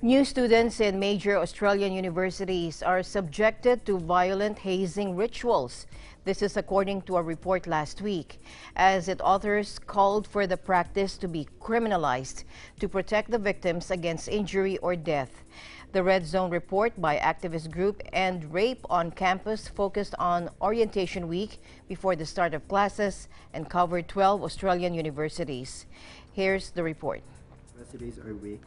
New students in major Australian universities are subjected to violent hazing rituals. This is according to a report last week, as its authors called for the practice to be criminalized to protect the victims against injury or death. The Red Zone report by activist group End Rape on Campus focused on orientation week before the start of classes and covered 12 Australian universities. Here's the report. Universities are weak.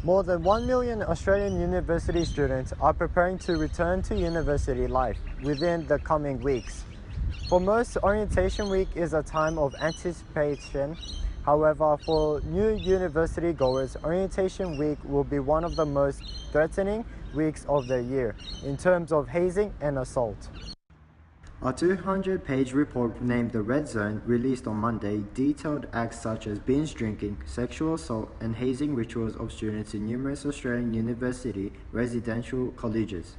More than 1 million Australian university students are preparing to return to university life within the coming weeks. For most, orientation week is a time of anticipation. However, for new university goers, orientation week will be one of the most threatening weeks of the year in terms of hazing and assault. A 200-page report named The Red Zone, released on Monday, detailed acts such as binge drinking, sexual assault, and hazing rituals of students in numerous Australian university residential colleges.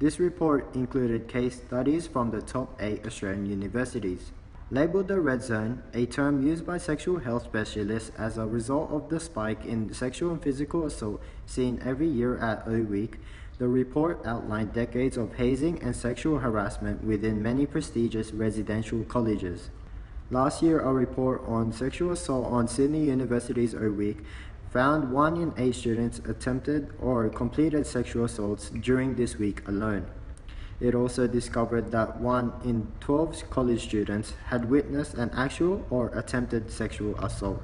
This report included case studies from the top 8 Australian universities. Labelled the Red Zone, a term used by sexual health specialists as a result of the spike in sexual and physical assault seen every year at O Week, the report outlined decades of hazing and sexual harassment within many prestigious residential colleges. Last year, a report on sexual assault on Sydney University's O Week found 1 in 8 students attempted or completed sexual assaults during this week alone. It also discovered that 1 in 12 college students had witnessed an actual or attempted sexual assault.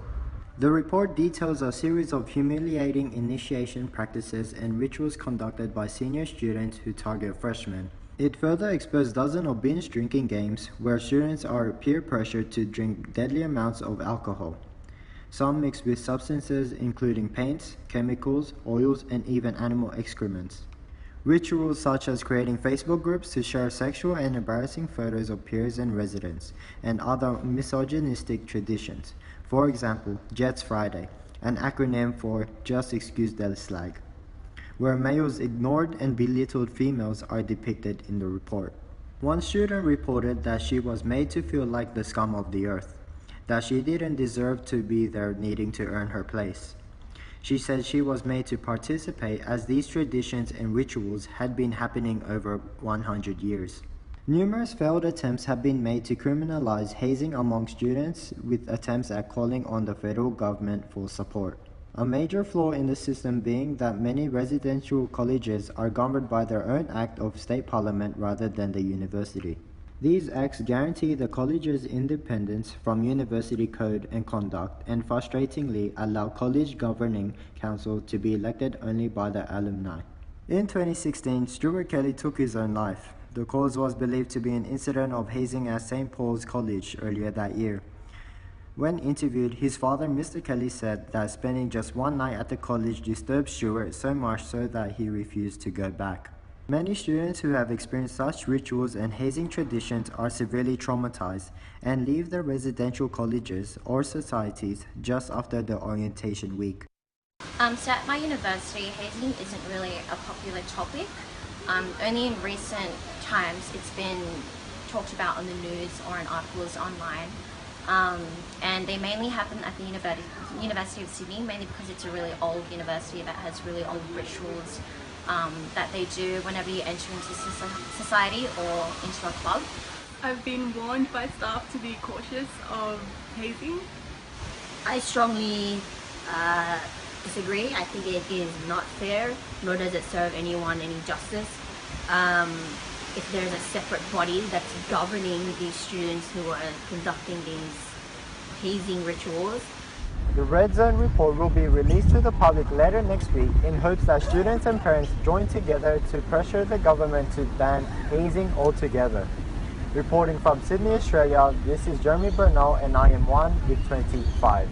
The report details a series of humiliating initiation practices and rituals conducted by senior students who target freshmen. It further exposed dozens of binge drinking games where students are peer pressured to drink deadly amounts of alcohol, some mixed with substances including paints, chemicals, oils, and even animal excrements. Rituals such as creating Facebook groups to share sexual and embarrassing photos of peers and residents, and other misogynistic traditions. For example, Jets Friday, an acronym for Just Excuse the Slag, where males ignored and belittled females are depicted in the report. One student reported that she was made to feel like the scum of the earth, that she didn't deserve to be there needing to earn her place. She said she was made to participate as these traditions and rituals had been happening over 100 years. Numerous failed attempts have been made to criminalize hazing among students, with attempts at calling on the federal government for support. A major flaw in the system being that many residential colleges are governed by their own act of state parliament rather than the university. These acts guarantee the college's independence from university code and conduct, and frustratingly allow college governing council to be elected only by the alumni. In 2016, Stuart Kelly took his own life. The cause was believed to be an incident of hazing at St. Paul's College earlier that year. When interviewed, his father, Mr. Kelly, said that spending just one night at the college disturbed Stuart so much so that he refused to go back. Many students who have experienced such rituals and hazing traditions are severely traumatized and leave their residential colleges or societies just after the orientation week. So at my university, hazing isn't really a popular topic. Only in recent times it's been talked about on the news or in articles online. And they mainly happen at the University of Sydney, mainly because it's a really old university that has really old rituals that they do whenever you enter into society or into a club. I've been warned by staff to be cautious of hazing. I strongly disagree. I think it is not fair, nor does it serve anyone any justice. If there's a separate body that's governing these students who are conducting these hazing rituals. The Red Zone report will be released to the public later next week in hopes that students and parents join together to pressure the government to ban hazing altogether. Reporting from Sydney, Australia, this is Bernal, and I am 1 with 25.